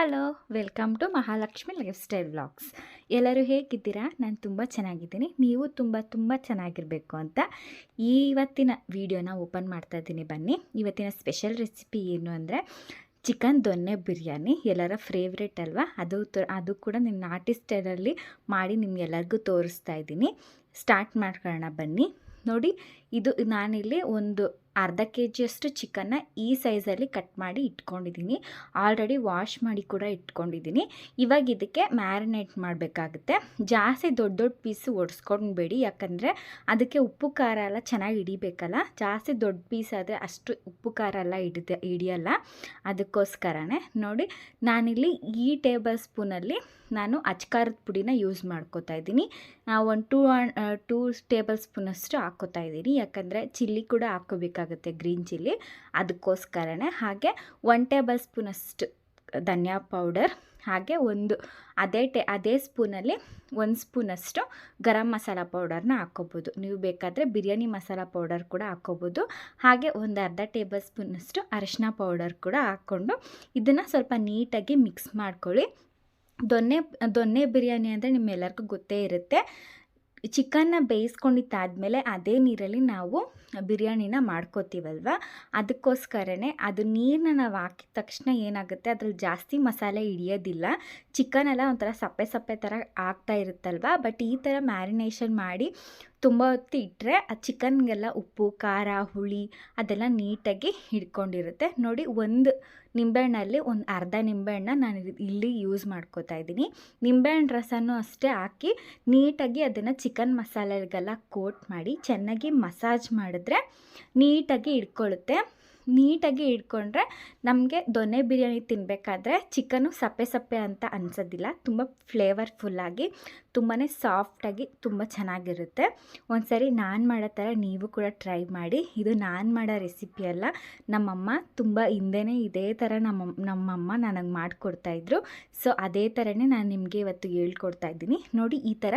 Hello, welcome to Mahalakshmi lifestyle vlogs. ಎಲ್ಲರೂ ಹೇಗಿದ್ದೀರಾ? ನಾನು ತುಂಬ ಚೆನ್ನಾಗಿದ್ದೀನಿ. ನೀವು ತುಂಬ ಚೆನ್ನಾಗಿರಬೇಕು ಅಂತ ಇವತ್ತಿನ ವಿಡಿಯೋನ ಓಪನ್ ಮಾಡ್ತಾ ಇದ್ದೀನಿ. ಬನ್ನಿ, ಇವತ್ತಿನ ಸ್ಪೆಷಲ್ ರೆಸಿಪಿ ಏನು ಅಂದರೆ ಚಿಕನ್ ದೊನ್ನೆ ಬಿರಿಯಾನಿ. ಎಲ್ಲರ ಫೇವ್ರೇಟ್ ಅಲ್ವಾ? ಅದು ಕೂಡ ನಿಮ್ಮ ನಾಟಿ ಸ್ಟೈಲಲ್ಲಿ ಮಾಡಿ ನಿಮ್ಗೆಲ್ಲರಿಗೂ ತೋರಿಸ್ತಾ ಇದ್ದೀನಿ. ಸ್ಟಾರ್ಟ್ ಮಾಡ್ಕೊಳ್ಳೋಣ ಬನ್ನಿ. ನೋಡಿ, ಇದು ನಾನಿಲ್ಲಿ ಒಂದು ಅರ್ಧ ಕೆ ಜಿಯಷ್ಟು ಚಿಕನ್ನ ಈ ಸೈಜಲ್ಲಿ ಕಟ್ ಮಾಡಿ ಇಟ್ಕೊಂಡಿದ್ದೀನಿ. ಆಲ್ರೆಡಿ ವಾಶ್ ಮಾಡಿ ಕೂಡ ಇಟ್ಕೊಂಡಿದ್ದೀನಿ. ಇವಾಗ ಇದಕ್ಕೆ ಮ್ಯಾರಿನೇಟ್ ಮಾಡಬೇಕಾಗುತ್ತೆ. ಜಾಸ್ತಿ ದೊಡ್ಡ ದೊಡ್ಡ ಪೀಸು ಒಡಿಸ್ಕೊಂಡ್ಬೇಡಿ, ಯಾಕಂದರೆ ಅದಕ್ಕೆ ಉಪ್ಪು ಖಾರ ಎಲ್ಲ ಚೆನ್ನಾಗಿ ಹಿಡಿಬೇಕಲ್ಲ. ಜಾಸ್ತಿ ದೊಡ್ಡ ಪೀಸ್ ಆದರೆ ಅಷ್ಟು ಉಪ್ಪು ಖಾರ ಎಲ್ಲ ಹಿಡಿಯಲ್ಲ. ಅದಕ್ಕೋಸ್ಕರನೇ ನೋಡಿ, ನಾನಿಲ್ಲಿ ಈ ಟೇಬಲ್ ಸ್ಪೂನಲ್ಲಿ ನಾನು ಅಚ್ಕಾರದ ಪುಡಿನ ಯೂಸ್ ಮಾಡ್ಕೋತಾ ಇದ್ದೀನಿ. ಒಂದು ಟೂ ಟೇಬಲ್ ಸ್ಪೂನಷ್ಟು ಹಾಕ್ಕೋತಾ ಇದ್ದೀನಿ, ಯಾಕಂದರೆ ಚಿಲ್ಲಿ ಕೂಡ ಹಾಕ್ಕೋಬೇಕಾಗುತ್ತೆ, ಗ್ರೀನ್ ಚಿಲ್ಲಿ. ಅದಕ್ಕೋಸ್ಕರನೇ ಹಾಗೆ 1 ಟೇಬಲ್ ಸ್ಪೂನಷ್ಟು ಧನಿಯಾ ಪೌಡರ್, ಹಾಗೆ ಅದೇ ಸ್ಪೂನಲ್ಲಿ 1 ಸ್ಪೂನಷ್ಟು ಗರಂ ಮಸಾಲ ಪೌಡರ್ನ ಹಾಕ್ಕೋಬೋದು. ನೀವು ಬೇಕಾದರೆ ಬಿರಿಯಾನಿ ಮಸಾಲ ಪೌಡರ್ ಕೂಡ ಹಾಕ್ಕೋಬೋದು. ಹಾಗೆ ಒಂದು ಅರ್ಧ ಟೇಬಲ್ ಸ್ಪೂನಷ್ಟು ಅರಿಶಿನ ಪೌಡರ್ ಕೂಡ ಹಾಕ್ಕೊಂಡು ಇದನ್ನು ಸ್ವಲ್ಪ ನೀಟಾಗಿ ಮಿಕ್ಸ್ ಮಾಡ್ಕೊಳ್ಳಿ. ದೊನ್ನೆ ಬಿರಿಯಾನಿ ಅಂದರೆ ನಿಮ್ಮೆಲ್ಲರಿಗೂ ಗೊತ್ತೇ ಇರುತ್ತೆ. ಚಿಕನ್ನ ಬೇಯಿಸ್ಕೊಂಡಿದ್ದಾದಮೇಲೆ ಅದೇ ನೀರಲ್ಲಿ ನಾವು ಬಿರಿಯಾನಿನ ಮಾಡ್ಕೋತೀವಲ್ವ, ಅದಕ್ಕೋಸ್ಕರನೇ ಅದು ನೀರನ್ನ ನಾವು ಹಾಕಿದ ತಕ್ಷಣ ಏನಾಗುತ್ತೆ, ಅದ್ರಲ್ಲಿ ಜಾಸ್ತಿ ಮಸಾಲೆ ಹಿಡಿಯೋದಿಲ್ಲ. ಚಿಕನ್ ಎಲ್ಲ ಒಂಥರ ಸಪ್ಪೆ ಥರ ಆಗ್ತಾ ಇರುತ್ತಲ್ವ. ಬಟ್ ಈ ಥರ ಮ್ಯಾರಿನೇಷನ್ ಮಾಡಿ ತುಂಬ ಹೊತ್ತು ಇಟ್ಟರೆ ಆ ಚಿಕನ್ಗೆಲ್ಲ ಉಪ್ಪು ಖಾರ ಹುಳಿ ಅದೆಲ್ಲ ನೀಟಾಗಿ ಹಿಡ್ಕೊಂಡಿರುತ್ತೆ. ನೋಡಿ, ಒಂದು ನಿಂಬೆಹಣ್ಣಲ್ಲಿ ಒಂದು ಅರ್ಧ ನಿಂಬೆಹಣ್ಣು ನಾನು ಇಲ್ಲಿ ಯೂಸ್ ಮಾಡ್ಕೋತಾ ಇದ್ದೀನಿ. ನಿಂಬೆಹಣ್ಣು ರಸನೂ ಅಷ್ಟೇ ಹಾಕಿ ನೀಟಾಗಿ ಅದನ್ನು ಚಿಕನ್ ಮಸಾಲೆಗೆಲ್ಲ ಕೋಟ್ ಮಾಡಿ ಚೆನ್ನಾಗಿ ಮಸಾಜ್ ಮಾಡಿದ್ರೆ ನೀಟಾಗಿ ಹಿಡ್ಕೊಳ್ಳುತ್ತೆ. ನೀಟಾಗಿ ಹಿಡ್ಕೊಂಡ್ರೆ ನಮಗೆ ದೊನ್ನೆ ಬಿರಿಯಾನಿ ತಿನ್ನಬೇಕಾದ್ರೆ ಚಿಕನ್ನು ಸಪ್ಪೆ ಅಂತ ಅನಿಸೋದಿಲ್ಲ. ತುಂಬ ಫ್ಲೇವರ್ಫುಲ್ಲಾಗಿ ತುಂಬಾ ಸಾಫ್ಟಾಗಿ ತುಂಬ ಚೆನ್ನಾಗಿರುತ್ತೆ. ಒಂದ್ಸರಿ ನಾನು ಮಾಡೋ ಥರ ನೀವು ಕೂಡ ಟ್ರೈ ಮಾಡಿ. ಇದು ನಾನು ಮಾಡೋ ರೆಸಿಪಿ ಅಲ್ಲ, ನಮ್ಮಮ್ಮ ತುಂಬ ಹಿಂದೆನೇ ಇದೇ ಥರ ನಮ್ಮಮ್ಮ ನನಗೆ ಮಾಡಿಕೊಡ್ತಾಯಿದ್ರು. ಸೊ ಅದೇ ಥರನೇ ನಾನು ನಿಮಗೆ ಇವತ್ತು ಹೇಳ್ಕೊಡ್ತಾ ಇದ್ದೀನಿ. ನೋಡಿ, ಈ ಥರ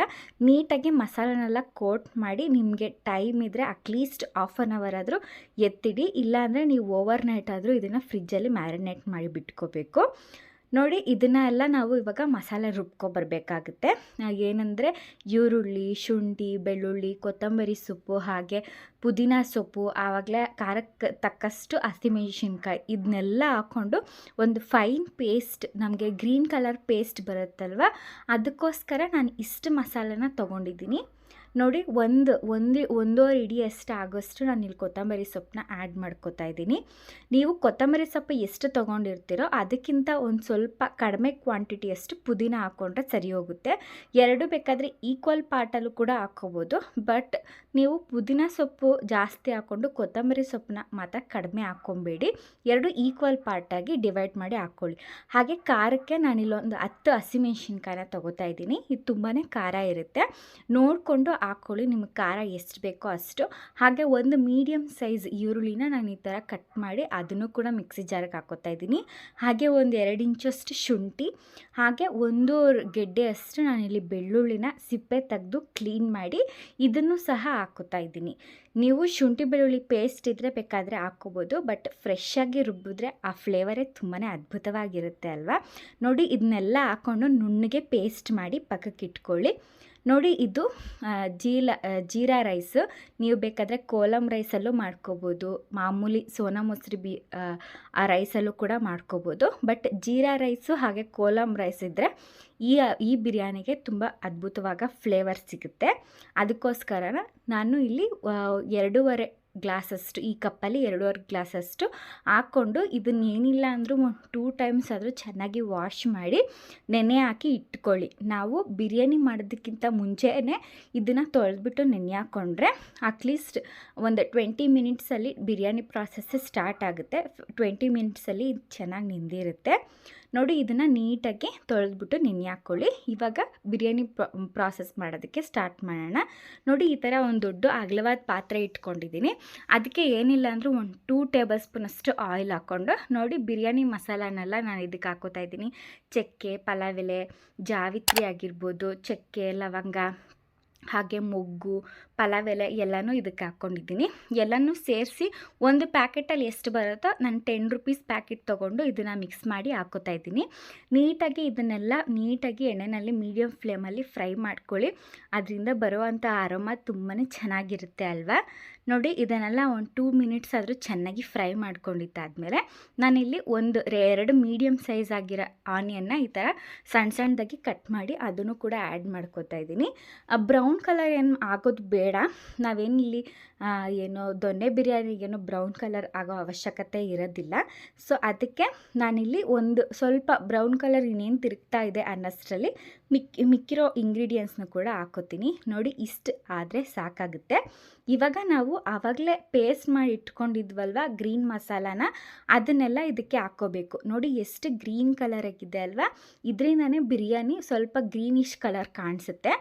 ನೀಟಾಗಿ ಮಸಾಲನೆಲ್ಲ ಕೋಟ್ ಮಾಡಿ ನಿಮಗೆ ಟೈಮ್ ಇದ್ದರೆ ಅಟ್ಲೀಸ್ಟ್ ಹಾಫ್ ಆನ್ ಅವರ್ ಆದರೂ ಎತ್ತಿಡಿ. ಇಲ್ಲಾಂದರೆ ನೀವು ಓವರ್ ನೈಟ್ ಆದರೂ ಇದನ್ನು ಫ್ರಿಜ್ಜಲ್ಲಿ ಮ್ಯಾರಿನೇಟ್ ಮಾಡಿ ಬಿಟ್ಕೋಬೇಕು. ನೋಡಿ, ಇದನ್ನೆಲ್ಲ ನಾವು ಇವಾಗ ಮಸಾಲೆ ರುಬ್ಕೊಬರ್ಬೇಕಾಗುತ್ತೆ. ಏನಂದರೆ ಈರುಳ್ಳಿ, ಶುಂಠಿ, ಬೆಳ್ಳುಳ್ಳಿ, ಕೊತ್ತಂಬರಿ ಸೊಪ್ಪು, ಹಾಗೆ ಪುದೀನ ಸೊಪ್ಪು, ಆವಾಗಲೇ ಖಾರಕ್ಕೆ ತಕ್ಕಷ್ಟು ಹಸಿಮೆಣಸಿನ್ಕಾಯಿ ಇದನ್ನೆಲ್ಲ ಹಾಕ್ಕೊಂಡು ಒಂದು ಫೈನ್ ಪೇಸ್ಟ್, ನಮಗೆ ಗ್ರೀನ್ ಕಲರ್ ಪೇಸ್ಟ್ ಬರುತ್ತಲ್ವ, ಅದಕ್ಕೋಸ್ಕರ ನಾನು ಇಷ್ಟು ಮಸಾಲೆನ ತೊಗೊಂಡಿದ್ದೀನಿ. ನೋಡಿ, ಒಂದೂವರೆ ಇಡಿ ಅಷ್ಟು ಆಗೋಷ್ಟು ನಾನು ಇಲ್ಲಿ ಕೊತ್ತಂಬರಿ ಸೊಪ್ಪನ್ನ ಆ್ಯಡ್ ಮಾಡ್ಕೋತಾ ಇದ್ದೀನಿ. ನೀವು ಕೊತ್ತಂಬರಿ ಸೊಪ್ಪು ಎಷ್ಟು ತೊಗೊಂಡಿರ್ತೀರೋ ಅದಕ್ಕಿಂತ ಒಂದು ಸ್ವಲ್ಪ ಕಡಿಮೆ ಕ್ವಾಂಟಿಟಿಯಷ್ಟು ಪುದೀನ ಹಾಕ್ಕೊಂಡ್ರೆ ಸರಿ ಹೋಗುತ್ತೆ. ಎರಡು ಬೇಕಾದರೆ ಈಕ್ವಲ್ ಪಾರ್ಟಲ್ಲೂ ಕೂಡ ಹಾಕ್ಕೋಬೋದು. ಬಟ್ ನೀವು ಪುದೀನ ಸೊಪ್ಪು ಜಾಸ್ತಿ ಹಾಕ್ಕೊಂಡು ಕೊತ್ತಂಬರಿ ಸೊಪ್ಪನ್ನ ಮಾತ್ರ ಕಡಿಮೆ ಹಾಕ್ಕೊಬೇಡಿ. ಎರಡು ಈಕ್ವಲ್ ಪಾರ್ಟಾಗಿ ಡಿವೈಡ್ ಮಾಡಿ ಹಾಕ್ಕೊಳ್ಳಿ. ಹಾಗೆ ಖಾರಕ್ಕೆ ನಾನಿಲ್ಲೊಂದು 10 ಹಸಿಮೆಣ್ಸಿನ್ಕಾಯಿನ ತೊಗೋತಾ ಇದ್ದೀನಿ. ಇದು ತುಂಬಾ ಖಾರ ಇರುತ್ತೆ, ನೋಡಿಕೊಂಡು ಹಾಕ್ಕೊಳ್ಳಿ, ನಿಮಗೆ ಖಾರ ಎಷ್ಟು ಬೇಕೋ ಅಷ್ಟು. ಹಾಗೆ ಒಂದು ಮೀಡಿಯಮ್ ಸೈಜ್ ಈರುಳ್ಳಿನ ನಾನು ಈ ಥರ ಕಟ್ ಮಾಡಿ ಅದನ್ನು ಕೂಡ ಮಿಕ್ಸಿ ಜಾರಿಗೆ ಹಾಕೋತಾ ಇದ್ದೀನಿ. ಹಾಗೆ ಒಂದು 2 ಇಂಚಷ್ಟು ಶುಂಠಿ, ಹಾಗೆ 1 ಗೆಡ್ಡೆ ಅಷ್ಟು ನಾನಿಲ್ಲಿ ಬೆಳ್ಳುಳ್ಳಿನ ಸಿಪ್ಪೆ ತೆಗೆದು ಕ್ಲೀನ್ ಮಾಡಿ ಇದನ್ನು ಸಹ ಹಾಕೋತಾ ಇದ್ದೀನಿ. ನೀವು ಶುಂಠಿ ಬೆಳ್ಳುಳ್ಳಿ ಪೇಸ್ಟ್ ಇದ್ದರೆ ಬೇಕಾದರೆ ಹಾಕ್ಕೋಬೋದು, ಬಟ್ ಫ್ರೆಶ್ಶಾಗಿ ರುಬ್ಬಿದ್ರೆ ಆ ಫ್ಲೇವರೇ ತುಂಬಾ ಅದ್ಭುತವಾಗಿರುತ್ತೆ ಅಲ್ವಾ. ನೋಡಿ, ಇದನ್ನೆಲ್ಲ ಹಾಕ್ಕೊಂಡು ನುಣ್ಣಗೆ ಪೇಸ್ಟ್ ಮಾಡಿ ಪಕ್ಕಕ್ಕೆ ಇಟ್ಕೊಳ್ಳಿ. ನೋಡಿ, ಇದು ಜೀರಾ ರೈಸು. ನೀವು ಬೇಕಾದರೆ ಕೋಲಮ್ ರೈಸಲ್ಲೂ ಮಾಡ್ಕೋಬೋದು, ಮಾಮೂಲಿ ಸೋನಾ ಮೊಸರಿ ಆ ರೈಸಲ್ಲೂ ಕೂಡ ಮಾಡ್ಕೋಬೋದು. ಬಟ್ ಜೀರಾ ರೈಸು ಹಾಗೆ ಕೋಲಮ್ ರೈಸ್ ಇದ್ದರೆ ಈ ಬಿರಿಯಾನಿಗೆ ತುಂಬ ಅದ್ಭುತವಾದ ಫ್ಲೇವರ್ ಸಿಗುತ್ತೆ. ಅದಕ್ಕೋಸ್ಕರ ನಾನು ಇಲ್ಲಿ 2.5 ಗ್ಲಾಸಷ್ಟು, ಈ ಕಪ್ಪಲ್ಲಿ 2.5 ಗ್ಲಾಸಷ್ಟು ಹಾಕ್ಕೊಂಡು ಇದನ್ನೇನಿಲ್ಲ ಅಂದರೂ 2 ಟೈಮ್ಸ್ ಆದರೂ ಚೆನ್ನಾಗಿ ವಾಶ್ ಮಾಡಿ ನೆನೆ ಹಾಕಿ ಇಟ್ಕೊಳ್ಳಿ. ನಾವು ಬಿರಿಯಾನಿ ಮಾಡೋದಕ್ಕಿಂತ ಮುಂಚೆನೇ ಇದನ್ನು ತೊಳೆದ್ಬಿಟ್ಟು ನೆನೆ ಹಾಕ್ಕೊಂಡ್ರೆ ಅಟ್ಲೀಸ್ಟ್ ಒಂದು 20 ಮಿನಿಟ್ಸಲ್ಲಿ ಬಿರಿಯಾನಿ ಪ್ರಾಸೆಸ್ ಸ್ಟಾರ್ಟ್ ಆಗುತ್ತೆ. 20 ಮಿನಿಟ್ಸಲ್ಲಿ ಇದು ಚೆನ್ನಾಗಿ ನೆಂದಿರುತ್ತೆ. ನೋಡಿ, ಇದನ್ನು ನೀಟಾಗಿ ತೊಳೆದ್ಬಿಟ್ಟು ನೆನೆ ಹಾಕ್ಕೊಳ್ಳಿ. ಇವಾಗ ಬಿರಿಯಾನಿ ಪ್ರಾಸೆಸ್ ಮಾಡೋದಕ್ಕೆ ಸ್ಟಾರ್ಟ್ ಮಾಡೋಣ. ನೋಡಿ, ಈ ಥರ ಒಂದು ದೊಡ್ಡ ಅಗಲವಾದ ಪಾತ್ರೆ ಇಟ್ಕೊಂಡಿದ್ದೀನಿ. ಅದಕ್ಕೆ ಏನಿಲ್ಲ ಅಂದರೂ ಒಂದು 2 ಟೇಬಲ್ ಸ್ಪೂನಷ್ಟು ಆಯಿಲ್ ಹಾಕ್ಕೊಂಡು, ನೋಡಿ, ಬಿರಿಯಾನಿ ಮಸಾಲನೆಲ್ಲ ನಾನು ಇದಕ್ಕೆ ಹಾಕೋತಾ ಇದ್ದೀನಿ. ಚಕ್ಕೆ, ಪಲಾವ್ ಎಲೆ, ಜಾವಿತ್ರಿ ಆಗಿರ್ಬೋದು, ಚಕ್ಕೆ, ಲವಂಗ, ಹಾಗೆ ಮೊಗ್ಗು, ಪಲಾವ್ ಎಲೆ ಎಲ್ಲನೂ ಇದಕ್ಕೆ ಹಾಕ್ಕೊಂಡಿದ್ದೀನಿ. ಎಲ್ಲನೂ ಸೇರಿಸಿ ಒಂದು ಪ್ಯಾಕೆಟಲ್ಲಿ ಎಷ್ಟು ಬರುತ್ತೋ ನಾನು 10 ರುಪೀಸ್ ಪ್ಯಾಕೆಟ್ ತೊಗೊಂಡು ಇದನ್ನು ಮಿಕ್ಸ್ ಮಾಡಿ ಹಾಕ್ಕೋತಾ ಇದ್ದೀನಿ. ನೀಟಾಗಿ ಇದನ್ನೆಲ್ಲ ನೀಟಾಗಿ ಎಣ್ಣೆಯಲ್ಲಿ ಮೀಡಿಯಮ್ ಫ್ಲೇಮಲ್ಲಿ ಫ್ರೈ ಮಾಡ್ಕೊಳ್ಳಿ. ಅದರಿಂದ ಬರುವಂಥ ಅರೋಮಾ ತುಂಬಾ ಚೆನ್ನಾಗಿರುತ್ತೆ ಅಲ್ವಾ. ನೋಡಿ ಇದನ್ನೆಲ್ಲ ಒಂದು 2 ಮಿನಿಟ್ಸ್ ಆದರೂ ಚೆನ್ನಾಗಿ ಫ್ರೈ ಮಾಡ್ಕೊಂಡಿದ್ದಾದಮೇಲೆ ನಾನಿಲ್ಲಿ 2 ಮೀಡಿಯಮ್ ಸೈಜ್ ಆಗಿರೋ ಆನಿಯನ್ನ ಈ ಥರ ಸಣ್ಣದಾಗಿ ಕಟ್ ಮಾಡಿ ಅದನ್ನು ಕೂಡ ಆ್ಯಡ್ ಮಾಡ್ಕೋತಾ ಇದ್ದೀನಿ. ಬ್ರೌನ್ ಕಲರ್ ಏನು ಆಗೋದು ಬೇಡ. ನಾವೇನಿಲ್ಲಿ ಏನು ದೊನ್ನೆ ಬಿರಿಯಾನಿಗೇನು ಬ್ರೌನ್ ಕಲರ್ ಆಗೋ ಅವಶ್ಯಕತೆ ಇರೋದಿಲ್ಲ. ಸೊ ಅದಕ್ಕೆ ನಾನಿಲ್ಲಿ ಸ್ವಲ್ಪ ಬ್ರೌನ್ ಕಲರ್ ಇನ್ನೇನು ತಿರುಗ್ತಾ ಇದೆ ಅನ್ನೋಷ್ಟರಲ್ಲಿ ಮಿಕ್ಕಿರೋ ಇಂಗ್ರೀಡಿಯೆಂಟ್ಸ್ನ ಕೂಡ ಹಾಕ್ಕೋತೀನಿ. ನೋಡಿ ಇಷ್ಟು ಆದರೆ ಸಾಕಾಗುತ್ತೆ. ಇವಾಗ ನಾವು ಆವಾಗಲೇ ಪೇಸ್ಟ್ ಮಾಡಿ ಇಟ್ಕೊಂಡಿದ್ವಲ್ವ ಗ್ರೀನ್ ಮಸಾಲಾನ, ಅದನ್ನೆಲ್ಲ ಇದಕ್ಕೆ ಹಾಕ್ಕೋಬೇಕು. ನೋಡಿ ಎಷ್ಟು ಗ್ರೀನ್ ಕಲರ್ ಆಗಿದೆ ಅಲ್ವಾ. ಇದರಿಂದನೇ ಬಿರಿಯಾನಿ ಸ್ವಲ್ಪ ಗ್ರೀನಿಶ್ ಕಲರ್ ಕಾಣಿಸುತ್ತೆ.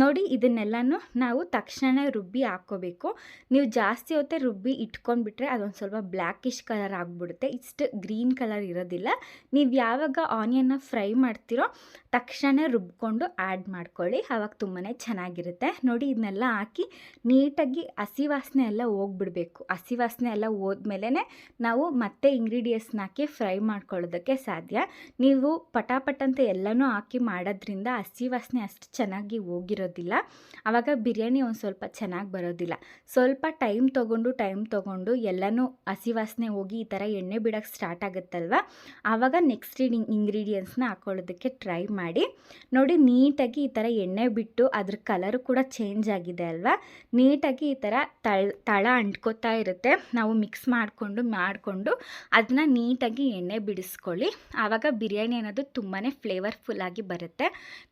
ನೋಡಿ ಇದನ್ನೆಲ್ಲನೂ ನಾವು ತಕ್ಷಣ ರುಬ್ಬಿ ಹಾಕ್ಕೋಬೇಕು. ನೀವು ಜಾಸ್ತಿ ಹೊತ್ತೆ ರುಬ್ಬಿ ಇಟ್ಕೊಂಡ್ಬಿಟ್ರೆ ಅದೊಂದು ಸ್ವಲ್ಪ ಬ್ಲ್ಯಾಕಿಶ್ ಕಲರ್ ಆಗಿಬಿಡುತ್ತೆ, ಇಷ್ಟು ಗ್ರೀನ್ ಕಲರ್ ಇರೋದಿಲ್ಲ. ನೀವು ಯಾವಾಗ ಆನಿಯನ್ನ ಫ್ರೈ ಮಾಡ್ತೀರೋ ತಕ್ಷಣ ರುಬ್ಕೊಂಡು ಆ್ಯಡ್ ಮಾಡ್ಕೊಳ್ಳಿ, ಆವಾಗ ತುಂಬಾ ಚೆನ್ನಾಗಿರುತ್ತೆ. ನೋಡಿ ಇದನ್ನೆಲ್ಲ ಹಾಕಿ ನೀಟಾಗಿ ಹಸಿ ವಾಸನೆ ಎಲ್ಲ ಹೋಗ್ಬಿಡ್ಬೇಕು. ಹಸಿ ವಾಸನೆ ಎಲ್ಲ ಹೋದ್ಮೇಲೆ ನಾವು ಮತ್ತೆ ಇಂಗ್ರೀಡಿಯೆಂಟ್ಸ್ನ ಹಾಕಿ ಫ್ರೈ ಮಾಡ್ಕೊಳ್ಳೋದಕ್ಕೆ ಸಾಧ್ಯ. ನೀವು ಪಟಾಪಟ್ ಅಂತ ಎಲ್ಲನೂ ಹಾಕಿ ಮಾಡೋದ್ರಿಂದ ಹಸಿ ವಾಸನೆ ಅಷ್ಟು ಚೆನ್ನಾಗಿ ಹೋಗಿರೋದಿಲ್ಲ, ಆವಾಗ ಬಿರಿಯಾನಿ ಒಂದು ಸ್ವಲ್ಪ ಚೆನ್ನಾಗಿ ಬರೋದಿಲ್ಲ. ಸ್ವಲ್ಪ ಟೈಮ್ ತೊಗೊಂಡು ಎಲ್ಲನೂ ಹಸಿ ವಾಸನೆ ಹೋಗಿ ಈ ಥರ ಎಣ್ಣೆ ಬಿಡೋಕ್ಕೆ ಸ್ಟಾರ್ಟ್ ಆಗುತ್ತಲ್ವ, ಆವಾಗ ನೆಕ್ಸ್ಟ್ ಇಂಗ್ರೀಡಿಯೆಂಟ್ಸ್ನ ಹಾಕ್ಕೊಳ್ಳೋದಕ್ಕೆ ಟ್ರೈ ಮಾಡಿ. ನೋಡಿ ನೀಟಾಗಿ ಈ ಥರ ಎಣ್ಣೆ ಬಿಟ್ಟು ಅದ್ರ ಕಲರು ಕೂಡ ಚೇಂಜ್ ಆಗಿದೆ ಅಲ್ವಾ. ನೀಟಾಗಿ ಈ ಥರ ತಳ ಅಂಟ್ಕೋತಾ ಇರುತ್ತೆ. ನಾವು ಮಿಕ್ಸ್ ಮಾಡಿಕೊಂಡು ಅದನ್ನ ನೀಟಾಗಿ ಎಣ್ಣೆ ಬಿಡಿಸ್ಕೊಳ್ಳಿ, ಆವಾಗ ಬಿರಿಯಾನಿ ಅನ್ನೋದು ತುಂಬಾ ಫ್ಲೇವರ್ಫುಲ್ಲಾಗಿ ಬರುತ್ತೆ.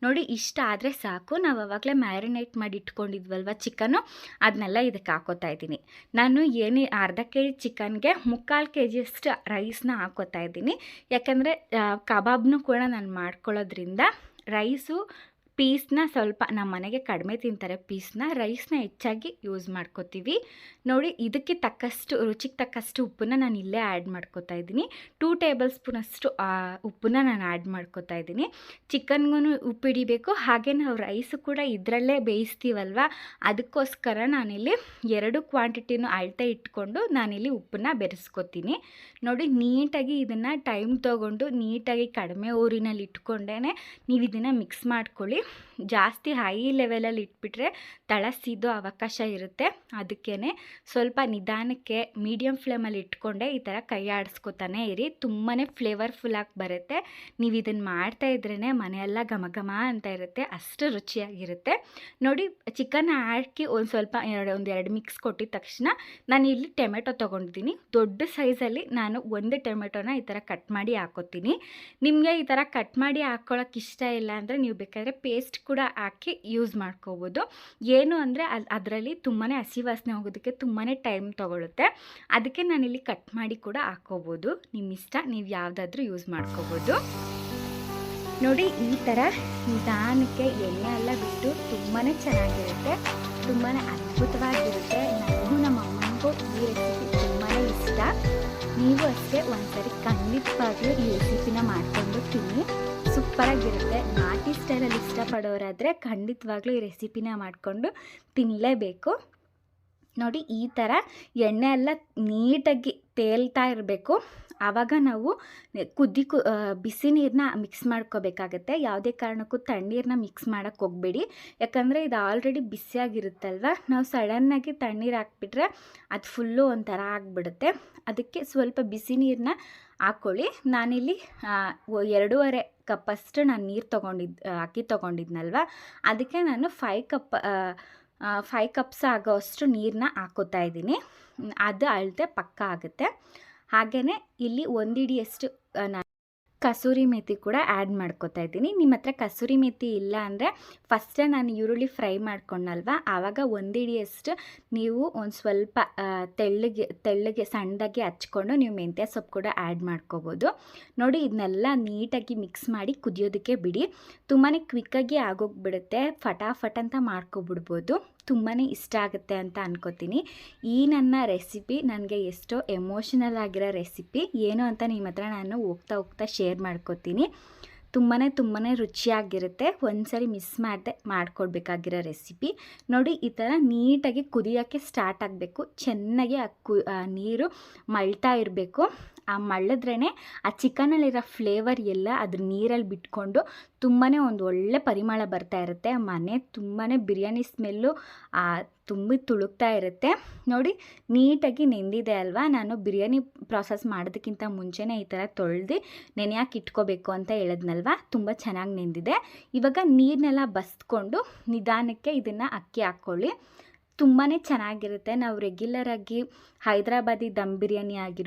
ನೋಡಿ ಇಷ್ಟ ಆದರೆ ಸಾಕು. ನಾವು ಆವಾಗಲೇ ಮ್ಯಾರಿನೇಟ್ ಮಾಡಿ ಇಟ್ಕೊಂಡಿದ್ವಲ್ವ ಚಿಕನ್ನು, ಅದನ್ನೆಲ್ಲ ಇದಕ್ಕೆ ಹಾಕೋತಾ ಇದ್ದೀನಿ. ನಾನು ಅರ್ಧ ಕೆಜಿ ಚಿಕನ್ಗೆ 3/4 kg ರೈಸ್ನ ಹಾಕೋತಾ ಇದ್ದೀನಿ. ಯಾಕಂದರೆ ಕಬಾಬ್ನು ಕೂಡ ನಾನು ಮಾಡ್ಕೊಳ್ಳೋದ್ರಿಂದ ರೈಸು ಪೀಸ್ನ ಸ್ವಲ್ಪ ನಮ್ಮ ಮನೆಗೆ ಕಡಿಮೆ ತಿಂತಾರೆ, ರೈಸ್ನ ಹೆಚ್ಚಾಗಿ ಯೂಸ್ ಮಾಡ್ಕೋತೀವಿ. ನೋಡಿ ಇದಕ್ಕೆ ರುಚಿಗೆ ತಕ್ಕಷ್ಟು ಉಪ್ಪನ್ನ ನಾನು ಇಲ್ಲೇ ಆ್ಯಡ್ ಮಾಡ್ಕೋತಾ ಇದ್ದೀನಿ. 2 ಟೇಬಲ್ ಸ್ಪೂನಷ್ಟು ಉಪ್ಪನ್ನ ನಾನು ಆ್ಯಡ್ ಮಾಡ್ಕೋತಾ ಇದ್ದೀನಿ. ಚಿಕನ್ಗೂ ಉಪ್ಪು ಹಿಡಿಬೇಕು, ಹಾಗೆ ನಾವು ರೈಸು ಕೂಡ ಇದರಲ್ಲೇ ಬೇಯಿಸ್ತೀವಲ್ವ, ಅದಕ್ಕೋಸ್ಕರ ನಾನಿಲ್ಲಿ 2 ಕ್ವಾಂಟಿಟಿನೂ ಅಳತೆ ಇಟ್ಕೊಂಡು ನಾನಿಲ್ಲಿ ಉಪ್ಪನ್ನ ಬೆರೆಸ್ಕೋತೀನಿ. ನೋಡಿ ನೀಟಾಗಿ ಇದನ್ನು ಟೈಮ್ ತೊಗೊಂಡು ನೀಟಾಗಿ ಕಡಿಮೆ ಊರಿನಲ್ಲಿ ಇಟ್ಕೊಂಡೇ ನೀವು ಇದನ್ನು ಮಿಕ್ಸ್ ಮಾಡ್ಕೊಳ್ಳಿ. ಜಾಸ್ತಿ ಹೈ ಲೆವೆಲಲ್ಲಿ ಇಟ್ಬಿಟ್ರೆ ತಳ ಸೀದೋ ಅವಕಾಶ ಇರುತ್ತೆ. ಅದಕ್ಕೇ ಸ್ವಲ್ಪ ನಿಧಾನಕ್ಕೆ ಮೀಡಿಯಮ್ ಫ್ಲೇಮಲ್ಲಿ ಇಟ್ಕೊಂಡೆ ಈ ಥರ ಕೈ ಆಡಿಸ್ಕೊತಾನೆ ಇರಿ, ತುಂಬಾ ಫ್ಲೇವರ್ಫುಲ್ಲಾಗಿ ಬರುತ್ತೆ. ನೀವು ಇದನ್ನು ಮಾಡ್ತಾ ಇದ್ರೇ ಮನೆಯೆಲ್ಲ ಘಮ ಘಮ ಅಂತ ಇರುತ್ತೆ, ಅಷ್ಟು ರುಚಿಯಾಗಿರುತ್ತೆ. ನೋಡಿ ಚಿಕನ್ ಹಾಕಿ ಒಂದು 2 ಮಿಕ್ಸ್ ಕೊಟ್ಟಿದ ತಕ್ಷಣ ನಾನು ಇಲ್ಲಿ ಟೊಮೆಟೊ ತೊಗೊಂಡಿದ್ದೀನಿ. ದೊಡ್ಡ ಸೈಜಲ್ಲಿ ನಾನು 1 ಟೊಮೆಟೊನ ಈ ಥರ ಕಟ್ ಮಾಡಿ ಹಾಕೋತೀನಿ. ನಿಮಗೆ ಈ ಥರ ಕಟ್ ಮಾಡಿ ಹಾಕ್ಕೊಳ್ಳೋಕೆ ಇಷ್ಟ ಇಲ್ಲ ಅಂದರೆ ನೀವು ಬೇಕಾದರೆ ಪೇಸ್ಟ್ ಕೂಡ ಹಾಕಿ ಯೂಸ್ ಮಾಡ್ಕೋಬೋದು. ಏನು ಅಂದರೆ ಅದರಲ್ಲಿ ತುಂಬಾ ಹಸಿ ವಾಸನೆ ಹೋಗೋದಕ್ಕೆ ತುಂಬಾ ಟೈಮ್ ತೊಗೊಳುತ್ತೆ, ಅದಕ್ಕೆ ನಾನಿಲ್ಲಿ ಕಟ್ ಮಾಡಿ ಕೂಡ ಹಾಕ್ಕೋಬೋದು. ನಿಮ್ಮ ಇಷ್ಟ, ನೀವು ಯಾವುದಾದ್ರೂ ಯೂಸ್ ಮಾಡ್ಕೋಬೋದು. ನೋಡಿ ಈ ಥರ ನಿಧಾನಕ್ಕೆ ಎಣ್ಣೆ ಎಲ್ಲ ಬಿಟ್ಟು ತುಂಬಾ ಚೆನ್ನಾಗಿರುತ್ತೆ, ತುಂಬಾ ಅದ್ಭುತವಾಗಿರುತ್ತೆ. ನನಗೂ ನಮ್ಮ ಅಮ್ಮನಿಗೂ ಈ ರೆಸಿಪಿ ತುಂಬಾ ಇಷ್ಟ. ನೀವು ಅಷ್ಟೇ ಒಂದ್ಸರಿ ಖಂಡಿತವಾಗ್ಲೂ ಈ ರೆಸಿಪಿನ ಮಾಡಿಕೊಂಡು ತಿನ್ನಿ, ಸೂಪರಾಗಿರುತ್ತೆ. ನಾಟಿ ಸ್ಟೈಲಲ್ಲಿ ಇಷ್ಟಪಡೋರಾದರೆ ಖಂಡಿತವಾಗ್ಲೂ ಈ ರೆಸಿಪಿನ ಮಾಡಿಕೊಂಡು ತಿನ್ನಲೇಬೇಕು. ನೋಡಿ ಈ ಥರ ಎಣ್ಣೆ ಎಲ್ಲ ನೀಟಾಗಿ ತೇಲ್ತಾ ಇರಬೇಕು, ಆವಾಗ ನಾವು ಬಿಸಿ ನೀರನ್ನ ಮಿಕ್ಸ್ ಮಾಡ್ಕೋಬೇಕಾಗತ್ತೆ. ಯಾವುದೇ ಕಾರಣಕ್ಕೂ ತಣ್ಣೀರನ್ನ ಮಿಕ್ಸ್ ಮಾಡೋಕ್ಕೆ ಹೋಗಬೇಡಿ, ಯಾಕಂದರೆ ಇದು ಆಲ್ರೆಡಿ ಬಿಸಿಯಾಗಿರುತ್ತಲ್ವ, ನಾವು ಸಡನ್ನಾಗಿ ತಣ್ಣೀರು ಹಾಕ್ಬಿಟ್ರೆ ಅದು ಫುಲ್ಲು ಒಂಥರ ಆಗಿಬಿಡುತ್ತೆ. ಅದಕ್ಕೆ ಸ್ವಲ್ಪ ಬಿಸಿ ನೀರನ್ನ ಹಾಕ್ಕೊಳ್ಳಿ. ನಾನಿಲ್ಲಿ 2.5 ಕಪ್ಪಷ್ಟು ನಾನು ನೀರು ಅಕ್ಕಿ ತೊಗೊಂಡಿದ್ನಲ್ವ, ಅದಕ್ಕೆ ನಾನು 5 ಕಪ್ಸ್ ಆಗೋಷ್ಟು ನೀರನ್ನ ಹಾಕೋತಾ ಇದ್ದೀನಿ. ಅದು ಅಳತೆ ಪಕ್ಕ ಆಗುತ್ತೆ. ಹಾಗೆಯೇ ಇಲ್ಲಿ 1 ಹಿಡಿಯಷ್ಟು ನಾನು ಕಸೂರಿ ಮೇಥಿ ಕೂಡ ಆ್ಯಡ್ ಮಾಡ್ಕೋತಾ ಇದ್ದೀನಿ. ನಿಮ್ಮ ಹತ್ರ ಕಸೂರಿ ಮೇಥಿ ಇಲ್ಲ ಅಂದರೆ ಫಸ್ಟೇ ನಾನು ಈರುಳ್ಳಿ ಫ್ರೈ ಮಾಡ್ಕೊಂಡಲ್ವ, ಆವಾಗ 1 ಹಿಡಿಯಷ್ಟು ನೀವು ಒಂದು ಸ್ವಲ್ಪ ತೆಳ್ಳಗೆ ಸಣ್ಣದಾಗಿ ಹಚ್ಕೊಂಡು ನೀವು ಮೆಂತ್ಯ ಸೊಪ್ಪು ಕೂಡ ಆ್ಯಡ್ ಮಾಡ್ಕೋಬೋದು. ನೋಡಿ ಇದನ್ನೆಲ್ಲ ನೀಟಾಗಿ ಮಿಕ್ಸ್ ಮಾಡಿ ಕುದಿಯೋದಕ್ಕೆ ಬಿಡಿ. ತುಂಬಾ ಕ್ವಿಕ್ಕಾಗಿ ಆಗೋಗ್ಬಿಡುತ್ತೆ, ಫಟಾಫಟ್ ಅಂತ ಮಾಡ್ಕೊಬಿಡ್ಬೋದು. ತುಂಬಾ ಇಷ್ಟ ಆಗುತ್ತೆ ಅಂತ ಅನ್ಕೋತೀನಿ. ಈ ನನ್ನ ರೆಸಿಪಿ ನನಗೆ ಎಷ್ಟೋ ಎಮೋಷನಲ್ ಆಗಿರೋ ರೆಸಿಪಿ ಏನು ಅಂತ ನಿಮ್ಮ ಹತ್ರ ನಾನು ಹೋಗ್ತಾ ಶೇರ್ ಮಾಡ್ಕೋತೀನಿ. ತುಂಬಾ ರುಚಿಯಾಗಿರುತ್ತೆ. ಒಂದ್ಸರಿ ಮಿಸ್ ಮಾಡದೆ ಮಾಡ್ಕೊಳ್ಬೇಕಾಗಿರೋ ರೆಸಿಪಿ ನೋಡಿ. ಈ ಥರ ನೀಟಾಗಿ ಕುದಿಯೋಕ್ಕೆ ಸ್ಟಾರ್ಟ್ ಆಗಬೇಕು. ಚೆನ್ನಾಗಿ ಆ ನೀರು ಮಳ್ತಾ ಇರಬೇಕು. ಆ ಮಳ್ಳಿದ್ರೇ ಆ ಚಿಕನಲ್ಲಿರೋ ಫ್ಲೇವರ್ ಎಲ್ಲ ಅದ್ರ ನೀರಲ್ಲಿ ಬಿಟ್ಕೊಂಡು ತುಂಬಾ ಒಂದು ಒಳ್ಳೆ ಪರಿಮಳ ಬರ್ತಾ ಇರುತ್ತೆ. ಮನೆ ತುಂಬಾ ಬಿರಿಯಾನಿ ಸ್ಮೆಲ್ಲು ತುಂಬಿ ತುಳುಕ್ತಾ ಇರುತ್ತೆ ನೋಡಿ. ನೀಟಾಗಿ ನೆಂದಿದೆ ಅಲ್ವಾ. ನಾನು ಬಿರಿಯಾನಿ ಪ್ರಾಸೆಸ್ ಮಾಡೋದಕ್ಕಿಂತ ಮುಂಚೆನೇ ಈ ಥರ ತೊಳೆದು ನೆನೆಯಾಕೆ ಇಟ್ಕೋಬೇಕು ಅಂತ ಹೇಳಿದ್ನಲ್ವ. ತುಂಬ ಚೆನ್ನಾಗಿ ನೆಂದಿದೆ. ಇವಾಗ ನೀರನ್ನೆಲ್ಲ ಬಸ್ಕೊಂಡು ನಿಧಾನಕ್ಕೆ ಇದನ್ನು ಅಕ್ಕಿ ಹಾಕ್ಕೊಳ್ಳಿ. ತುಂಬಾ ಚೆನ್ನಾಗಿರುತ್ತೆ. ನಾವು ರೆಗ್ಯುಲರಾಗಿ ಹೈದ್ರಾಬಾದಿ ದಮ್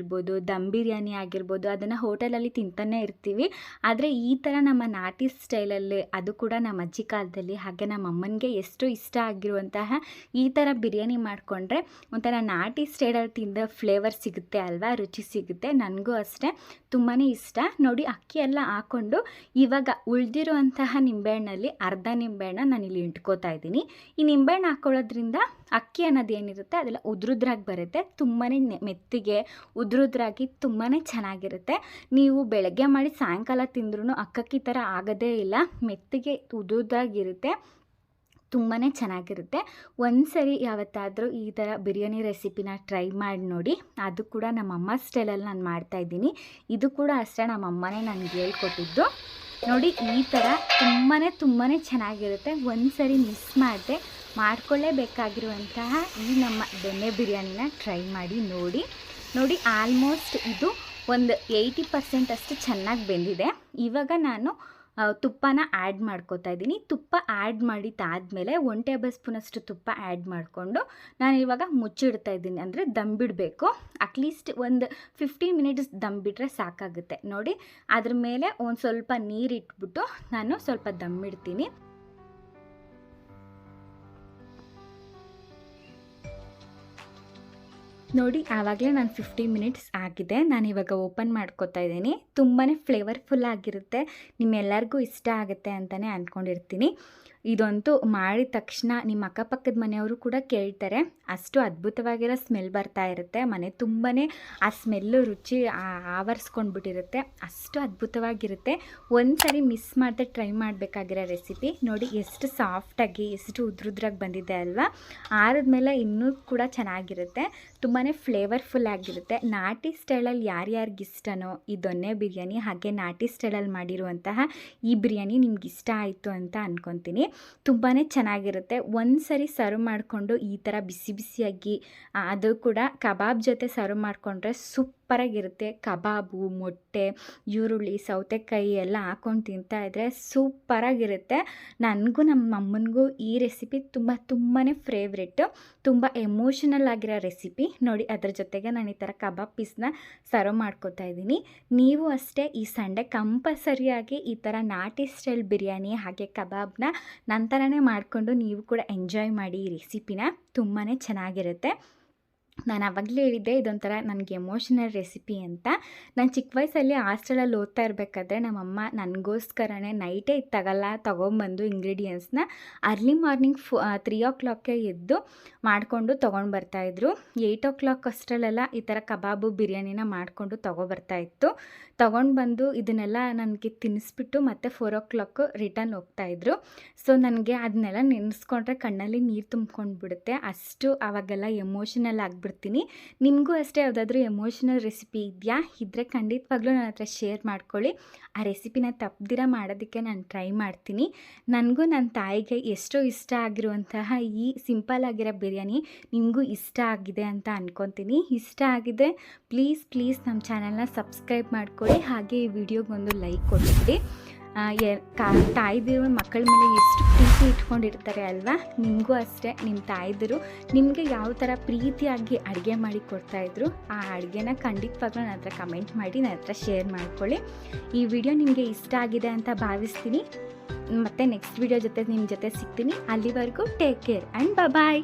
ಬಿರಿಯಾನಿ ಆಗಿರ್ಬೋದು ಅದನ್ನು ಹೋಟೆಲಲ್ಲಿ ತಿಂತಾನೆ ಇರ್ತೀವಿ. ಆದರೆ ಈ ಥರ ನಮ್ಮ ನಾಟಿ ಸ್ಟೈಲಲ್ಲಿ, ಅದು ಕೂಡ ನಮ್ಮ ಅಜ್ಜಿ ಕಾಲದಲ್ಲಿ, ಹಾಗೆ ನಮ್ಮ ಅಮ್ಮನಿಗೆ ಎಷ್ಟು ಇಷ್ಟ ಆಗಿರುವಂತಹ ಈ ಥರ ಬಿರಿಯಾನಿ ಮಾಡಿಕೊಂಡ್ರೆ ಒಂಥರ ನಾಟಿ ಸ್ಟೈಲಲ್ಲಿ ತಿಂದ ಫ್ಲೇವರ್ ಸಿಗುತ್ತೆ ಅಲ್ವಾ, ರುಚಿ ಸಿಗುತ್ತೆ. ನನಗೂ ಅಷ್ಟೇ ತುಂಬಾ ಇಷ್ಟ ನೋಡಿ. ಅಕ್ಕಿ ಎಲ್ಲ ಹಾಕ್ಕೊಂಡು ಇವಾಗ ಉಳಿದಿರುವಂತಹ ನಿಂಬೆಹಣ್ಣಲ್ಲಿ ಅರ್ಧ ನಿಂಬೆಹಣ್ಣ ನಾನಿಲ್ಲಿ ಇಟ್ಕೋತಾ ಇದ್ದೀನಿ. ಈ ನಿಂಬೆಹಣ್ಣು ಹಾಕ್ಕೊಳ್ಳೋದ್ರಿಂದ ಅಕ್ಕಿ ಅನ್ನೋದು ಏನಿರುತ್ತೆ ಅದೆಲ್ಲ ಉದ್ರುದ್ರಾಗಿ ಬರುತ್ತೆ. ತುಂಬಾ ಮೆತ್ತಿಗೆ ಉದ್ರುದ್ರಾಗಿ ತುಂಬಾ ಚೆನ್ನಾಗಿರುತ್ತೆ. ನೀವು ಬೆಳಗ್ಗೆ ಮಾಡಿ ಸಾಯಂಕಾಲ ತಿಂದ್ರೂ ಅಕ್ಕಿ ಥರ ಆಗೋದೇ ಇಲ್ಲ. ಮೆತ್ತಿಗೆ ಉದ್ರುದ್ರಾಗಿರುತ್ತೆ. ತುಂಬಾ ಚೆನ್ನಾಗಿರುತ್ತೆ. ಒಂದ್ಸರಿ ಯಾವತ್ತಾದರೂ ಈ ಥರ ಬಿರಿಯಾನಿ ರೆಸಿಪಿನ ಟ್ರೈ ಮಾಡಿ ನೋಡಿ. ಅದು ಕೂಡ ನಮ್ಮಮ್ಮ ಸ್ಟೈಲಲ್ಲಿ ನಾನು ಮಾಡ್ತಾಯಿದ್ದೀನಿ. ಇದು ಕೂಡ ಅಷ್ಟೇ ನಮ್ಮಮ್ಮನೇ ನನಗೆ ಹೇಳ್ಕೊಟ್ಟಿದ್ದು ನೋಡಿ. ಈ ಥರ ತುಂಬಾ ಚೆನ್ನಾಗಿರುತ್ತೆ. ಒಂದ್ಸರಿ ಮಿಸ್ ಮಾಡದೆ ಮಾಡ್ಕೊಳ್ಳೇಬೇಕಾಗಿರುವಂತಹ ಈ ನಮ್ಮ ಬೆಣ್ಣೆ ಬಿರಿಯಾನಿನ ಟ್ರೈ ಮಾಡಿ ನೋಡಿ. ಆಲ್ಮೋಸ್ಟ್ ಇದು ಒಂದು 80% ಅಷ್ಟು ಚೆನ್ನಾಗಿ ಬೆಂದಿದೆ. ಇವಾಗ ನಾನು ತುಪ್ಪನ ಆ್ಯಡ್ ಮಾಡ್ಕೋತಾ ಇದ್ದೀನಿ. ತುಪ್ಪ ಆ್ಯಡ್ ಮಾಡಿದ್ದಾದಮೇಲೆ 1 ಟೇಬಲ್ ಸ್ಪೂನಷ್ಟು ತುಪ್ಪ ಆ್ಯಡ್ ಮಾಡಿಕೊಂಡು ನಾನು ಇವಾಗ ಮುಚ್ಚಿಡ್ತಾ ಇದ್ದೀನಿ. ಅಂದರೆ ದಮ್ ಬಿಡಬೇಕು. ಅಟ್ಲೀಸ್ಟ್ ಒಂದು 15 ಮಿನಿಟ್ಸ್ ದಮ್ ಬಿಟ್ಟರೆ ಸಾಕಾಗುತ್ತೆ ನೋಡಿ. ಅದ್ರ ಮೇಲೆ ಒಂದು ಸ್ವಲ್ಪ ನೀರು ಇಟ್ಬಿಟ್ಟು ನಾನು ಸ್ವಲ್ಪ ದಮ್ ಇಡ್ತೀನಿ. ನೋಡಿ ಆವಾಗಲೇ ನಾನು 15 ಮಿನಿಟ್ಸ್ ಆಗಿದೆ. ನಾನಿವಾಗ ಓಪನ್ ಮಾಡ್ಕೋತಾ ಇದ್ದೀನಿ. ತುಂಬಾ ಫ್ಲೇವರ್ಫುಲ್ ಆಗಿರುತ್ತೆ. ನಿಮ್ಮೆಲ್ಲರಿಗೂ ಇಷ್ಟ ಆಗುತ್ತೆ ಅಂತಲೇ ಅಂದ್ಕೊಂಡಿರ್ತೀನಿ. ಇದಂತೂ ಮಾಡಿದ ತಕ್ಷಣ ನಿಮ್ಮ ಅಕ್ಕಪಕ್ಕದ ಮನೆಯವರು ಕೂಡ ಕೇಳ್ತಾರೆ. ಅಷ್ಟು ಅದ್ಭುತವಾಗಿರೋ ಸ್ಮೆಲ್ ಬರ್ತಾ ಇರುತ್ತೆ. ಮನೆ ತುಂಬಾ ಆ ಸ್ಮೆಲ್ಲು ರುಚಿ ಆವರಿಸ್ಕೊಂಡ್ಬಿಟ್ಟಿರುತ್ತೆ. ಅಷ್ಟು ಅದ್ಭುತವಾಗಿರುತ್ತೆ. ಒಂದ್ಸರಿ ಮಿಸ್ ಮಾಡದೆ ಟ್ರೈ ಮಾಡಬೇಕಾಗಿರೋ ರೆಸಿಪಿ ನೋಡಿ. ಎಷ್ಟು ಸಾಫ್ಟಾಗಿ ಎಷ್ಟು ಉದ್ರುದ್ರಾಗಿ ಬಂದಿದೆ ಅಲ್ವಾ. ಆರಿದ್ಮೇಲೆ ಇನ್ನೂ ಕೂಡ ಚೆನ್ನಾಗಿರುತ್ತೆ. ತುಂಬಾ ಫ್ಲೇವರ್ಫುಲ್ ಆಗಿರುತ್ತೆ. ನಾಟಿ ಸ್ಟೈಲಲ್ಲಿ ಯಾರ್ಯಾರಿಗೆ ಇಷ್ಟನೋ ಈ ದೊನ್ನೆ ಬಿರಿಯಾನಿ ಹಾಗೆ ನಾಟಿ ಸ್ಟೈಲಲ್ಲಿ ಮಾಡಿರುವಂತಹ ಈ ಬಿರಿಯಾನಿ ನಿಮ್ಗೆ ಇಷ್ಟ ಆಯಿತು ಅಂತ ಅಂದ್ಕೊತೀನಿ. ತುಂಬಾ ಚೆನ್ನಾಗಿರುತ್ತೆ. ಒಂದ್ಸರಿ ಸರ್ವ್ ಮಾಡಿಕೊಂಡು ಈ ಥರ ಬಿಸಿ ಬಿಸಿಯಾಗಿ ಅದು ಕೂಡ ಕಬಾಬ್ ಜೊತೆ ಸರ್ವ್ ಮಾಡಿಕೊಂಡ್ರೆ ಸೂಪರಾಗಿರುತ್ತೆ. ಕಬಾಬು, ಮೊಟ್ಟೆ, ಈರುಳ್ಳಿ, ಸೌತೆಕಾಯಿ ಎಲ್ಲ ಹಾಕ್ಕೊಂಡು ತಿಂತಾಯಿದ್ರೆ ಸೂಪರಾಗಿರುತ್ತೆ. ನನಗೂ ನಮ್ಮ ಅಮ್ಮನಿಗೂ ಈ ರೆಸಿಪಿ ತುಂಬಾ ಫೇವ್ರೆಟ್ಟು. ತುಂಬ ಎಮೋಷನಲ್ ಆಗಿರೋ ರೆಸಿಪಿ ನೋಡಿ. ಅದ್ರ ಜೊತೆಗೆ ನಾನು ಈ ಥರ ಕಬಾಬ್ ಪೀಸ್ನ ಸರ್ವ್ ಮಾಡ್ಕೋತಾ ಇದ್ದೀನಿ. ನೀವು ಅಷ್ಟೇ ಈ ಸಂಡೇ ಕಂಪಲ್ಸರಿಯಾಗಿ ಈ ಥರ ನಾಟಿ ಸ್ಟೈಲ್ ಬಿರಿಯಾನಿ ಹಾಗೆ ಕಬಾಬ್ನ ನಂತರನೇ ಮಾಡಿಕೊಂಡು ನೀವು ಕೂಡ ಎಂಜಾಯ್ ಮಾಡಿ ಈ ರೆಸಿಪಿನ. ತುಂಬಾ ಚೆನ್ನಾಗಿರುತ್ತೆ. ನಾನು ಆವಾಗಲೇ ಹೇಳಿದ್ದೆ ಇದೊಂಥರ ನನಗೆ ಎಮೋಷನಲ್ ರೆಸಿಪಿ ಅಂತ. ನಾನು ಚಿಕ್ಕ ವಯಸ್ಸಲ್ಲಿ ಹಾಸ್ಟೆಲಲ್ಲಿ ಓದ್ತಾ ಇರಬೇಕಾದ್ರೆ ನಮ್ಮಮ್ಮ ನನಗೋಸ್ಕರನೇ ನೈಟೇ ತೊಗೊಂಬಂದು ಇಂಗ್ರೀಡಿಯೆಂಟ್ಸ್ನ ಅರ್ಲಿ ಮಾರ್ನಿಂಗ್ 3 o'clockಗೆ ಎದ್ದು ಮಾಡಿಕೊಂಡು ತೊಗೊಂಡು ಬರ್ತಾಯಿದ್ರು. 8 o'clock ಅಷ್ಟರಲ್ಲೆಲ್ಲ ಈ ಥರ ಕಬಾಬು ಬಿರಿಯಾನಿನ ಮಾಡಿಕೊಂಡು ತೊಗೊಂಡು ಬಂದು ಇದನ್ನೆಲ್ಲ ನನಗೆ ತಿನ್ನಿಸ್ಬಿಟ್ಟು ಮತ್ತೆ 4 o'clock ರಿಟರ್ನ್ ಹೋಗ್ತಾಯಿದ್ರು. ಸೊ ನನಗೆ ಅದನ್ನೆಲ್ಲ ನೆನೆಸ್ಕೊಂಡ್ರೆ ಕಣ್ಣಲ್ಲಿ ನೀರು ತುಂಬ್ಕೊಂಡು ಬಿಡುತ್ತೆ. ಅಷ್ಟು ಆವಾಗೆಲ್ಲ ಎಮೋಷನಲ್ ಆಗಿಬಿಡ್ತೀನಿ. ನಿಮಗೂ ಅಷ್ಟೇ ಯಾವುದಾದ್ರೂ ಎಮೋಷನಲ್ ರೆಸಿಪಿ ಇದೆಯಾ? ಇದ್ದರೆ ಖಂಡಿತವಾಗ್ಲೂ ನನ್ನ ಹತ್ರ ಶೇರ್ ಮಾಡ್ಕೊಳ್ಳಿ. ಆ ರೆಸಿಪಿನ ತಪ್ಪದಿರ ಮಾಡೋದಕ್ಕೆ ನಾನು ಟ್ರೈ ಮಾಡ್ತೀನಿ. ನನಗೂ ನನ್ನ ತಾಯಿಗೆ ಎಷ್ಟೋ ಇಷ್ಟ ಆಗಿರುವಂತಹ ಈ ಸಿಂಪಲ್ ಆಗಿರೋ ಬಿರಿಯಾನಿ ನಿಮಗೂ ಇಷ್ಟ ಆಗಿದೆ ಅಂತ ಅಂದ್ಕೊತೀನಿ. ಇಷ್ಟ ಆಗಿದೆ ಪ್ಲೀಸ್ ನಮ್ಮ ಚಾನಲ್ನ ಸಬ್ಸ್ಕ್ರೈಬ್ ಮಾಡ್ಕೊಳ್ಳಿ. ಹಾಗೆ ಈ ವಿಡಿಯೋಗೊಂದು ಲೈಕ್ ಕೊಟ್ಬಿಡಿ. ತಾಯಿದಿರು ಮಕ್ಕಳ ಮೇಲೆ ಎಷ್ಟು ಪ್ರೀತಿ ಇಟ್ಕೊಂಡಿರ್ತಾರೆ ಅಲ್ವಾ. ನಿಮಗೂ ಅಷ್ಟೇ ನಿಮ್ಮ ತಾಯಿದಿರು ನಿಮಗೆ ಯಾವ ಥರ ಪ್ರೀತಿಯಾಗಿ ಅಡುಗೆ ಮಾಡಿ ಕೊಡ್ತಾಯಿದ್ರು ಆ ಅಡುಗೆನ ಖಂಡಿತವಾಗ್ಲೂ ನನ್ನ ಹತ್ರ ಕಮೆಂಟ್ ಮಾಡಿ ನನ್ನ ಹತ್ರ ಶೇರ್ ಮಾಡ್ಕೊಳ್ಳಿ. ಈ ವಿಡಿಯೋ ನಿಮಗೆ ಇಷ್ಟ ಆಗಿದೆ ಅಂತ ಭಾವಿಸ್ತೀನಿ. ಮತ್ತು ನೆಕ್ಸ್ಟ್ ವಿಡಿಯೋ ಜೊತೆ ನಿಮ್ಮ ಜೊತೆ ಸಿಗ್ತೀನಿ. ಅಲ್ಲಿವರೆಗೂ ಟೇಕ್ ಕೇರ್ ಆ್ಯಂಡ್ ಬಾಯ್.